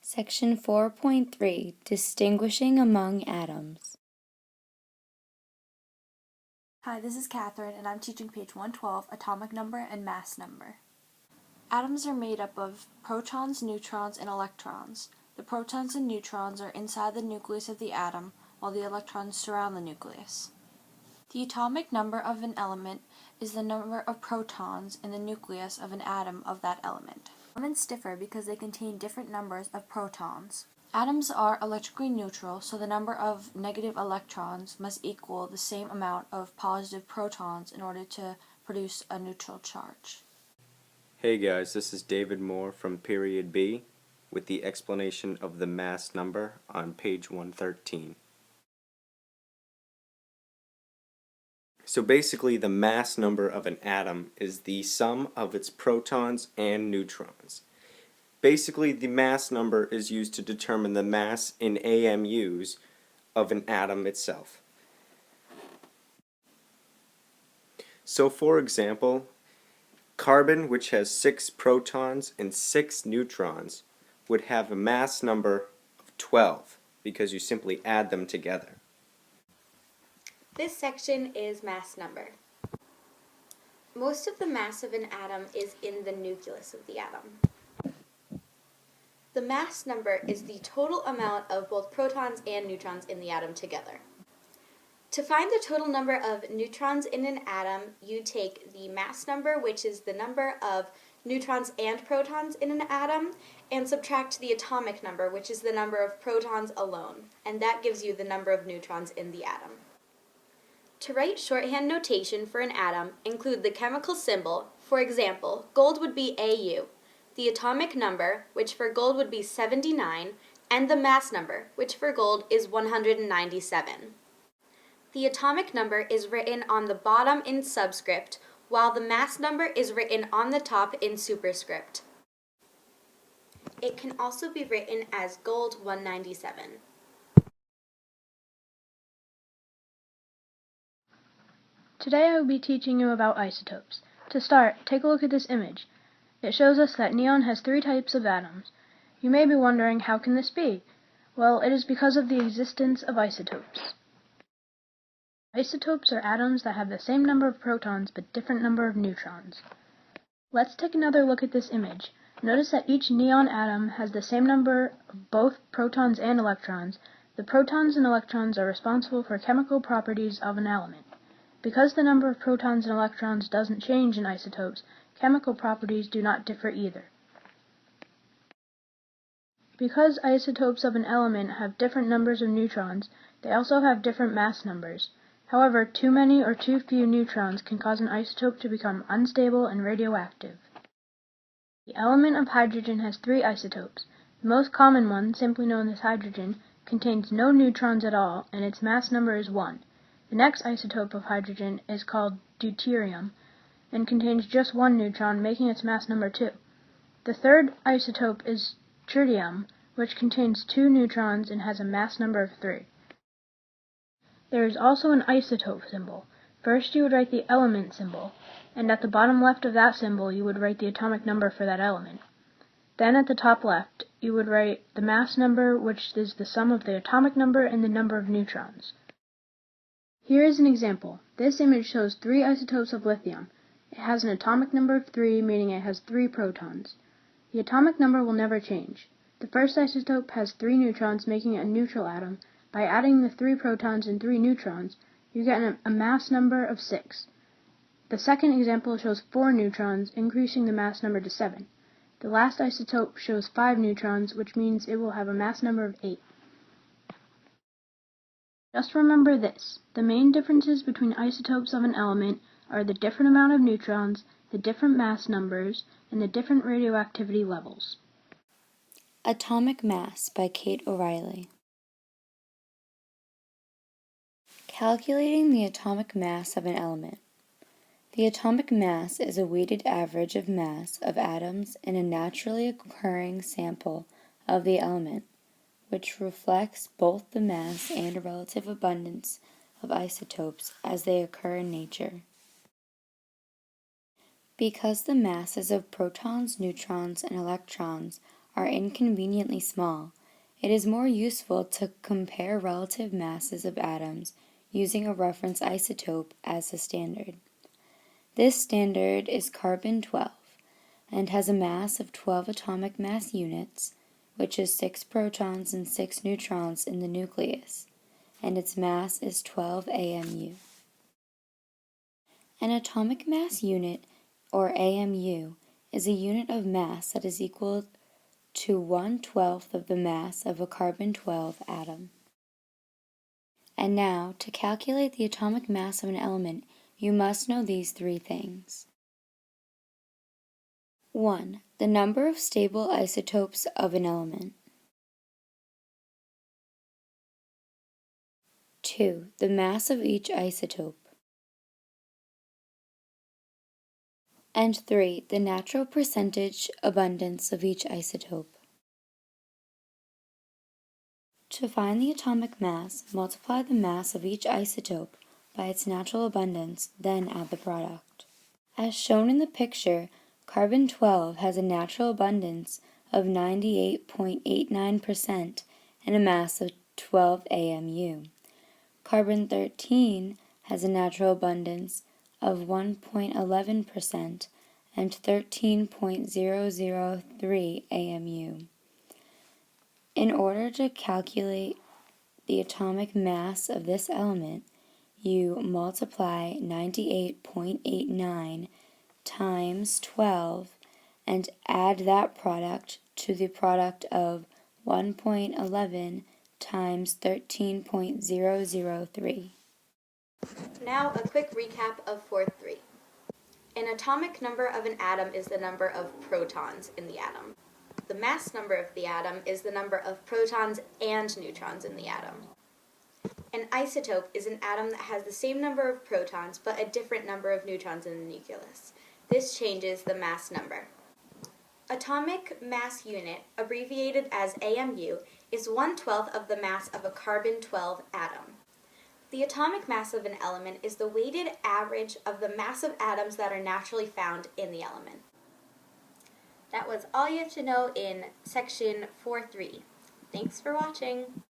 Section 4.3 Distinguishing Among Atoms. Hi, this is Catherine, and I'm teaching page 112, Atomic Number and Mass Number. Atoms are made up of protons, neutrons, and electrons. The protons and neutrons are inside the nucleus of the atom, while the electrons surround the nucleus. The atomic number of an element is the number of protons in the nucleus of an atom of that element. Elements differ because they contain different numbers of protons. Atoms are electrically neutral, so the number of negative electrons must equal the same amount of positive protons in order to produce a neutral charge. Hey guys, this is David Moore from Period B with the explanation of the mass number on page 113. So basically the mass number of an atom is the sum of its protons and neutrons. Basically the mass number is used to determine the mass in AMUs of an atom itself. So for example, carbon, which has 6 protons and 6 neutrons, would have a mass number of 12 because you simply add them together. This section is mass number. Most of the mass of an atom is in the nucleus of the atom. The mass number is the total amount of both protons and neutrons in the atom together. To find the total number of neutrons in an atom, you take the mass number, which is the number of neutrons and protons in an atom, and subtract the atomic number, which is the number of protons alone, and that gives you the number of neutrons in the atom. To write shorthand notation for an atom, include the chemical symbol. For example, gold would be Au, the atomic number, which for gold would be 79, and the mass number, which for gold is 197. The atomic number is written on the bottom in subscript, while the mass number is written on the top in superscript. It can also be written as gold 197. Today I will be teaching you about isotopes. To start, take a look at this image. It shows us that neon has 3 types of atoms. You may be wondering, how can this be? Well, it is because of the existence of isotopes. Isotopes are atoms that have the same number of protons but different number of neutrons. Let's take another look at this image. Notice that each neon atom has the same number of both protons and electrons. The protons and electrons are responsible for chemical properties of an element. Because the number of protons and electrons doesn't change in isotopes, chemical properties do not differ either. Because isotopes of an element have different numbers of neutrons, they also have different mass numbers. However, too many or too few neutrons can cause an isotope to become unstable and radioactive. The element of hydrogen has 3 isotopes. The most common one, simply known as hydrogen, contains no neutrons at all, and its mass number is 1. The next isotope of hydrogen is called deuterium and contains just 1 neutron, making its mass number 2. The third isotope is tritium, which contains 2 neutrons and has a mass number of 3. There is also an isotope symbol. First you would write the element symbol, and at the bottom left of that symbol you would write the atomic number for that element. Then at the top left you would write the mass number, which is the sum of the atomic number and the number of neutrons. Here is an example. This image shows 3 isotopes of lithium. It has an atomic number of 3, meaning it has 3 protons. The atomic number will never change. The first isotope has 3 neutrons, making it a neutral atom. By adding the 3 protons and 3 neutrons, you get a mass number of 6. The second example shows 4 neutrons, increasing the mass number to 7. The last isotope shows 5 neutrons, which means it will have a mass number of 8. Just remember this: the main differences between isotopes of an element are the different amount of neutrons, the different mass numbers, and the different radioactivity levels. Atomic Mass by Kate O'Reilly. Calculating the atomic mass of an element. The atomic mass is a weighted average of mass of atoms in a naturally occurring sample of the element, which reflects both the mass and relative abundance of isotopes as they occur in nature. Because the masses of protons, neutrons, and electrons are inconveniently small, it is more useful to compare relative masses of atoms using a reference isotope as a standard. This standard is carbon-12 and has a mass of 12 atomic mass units, which is 6 protons and 6 neutrons in the nucleus, and its mass is 12 AMU. An atomic mass unit, or AMU, is a unit of mass that is equal to 1/12 of the mass of a carbon-12 atom. And now, to calculate the atomic mass of an element, you must know these three things. 1. The number of stable isotopes of an element. 2. The mass of each isotope. And 3. The natural percentage abundance of each isotope. To find the atomic mass, multiply the mass of each isotope by its natural abundance, then add the product. As shown in the picture, carbon-12 has a natural abundance of 98.89% and a mass of 12 AMU. Carbon-13 has a natural abundance of 1.11% and 13.003 AMU. In order to calculate the atomic mass of this element, you multiply 98.89 times 12 and add that product to the product of 1.11 times 13.003. Now a quick recap of 4.3. An atomic number of an atom is the number of protons in the atom. The mass number of the atom is the number of protons and neutrons in the atom. An isotope is an atom that has the same number of protons but a different number of neutrons in the nucleus. This changes the mass number. Atomic mass unit, abbreviated as AMU, is 1/12 of the mass of a carbon-12 atom. The atomic mass of an element is the weighted average of the mass of atoms that are naturally found in the element. That was all you have to know in section 4.3. Thanks for watching.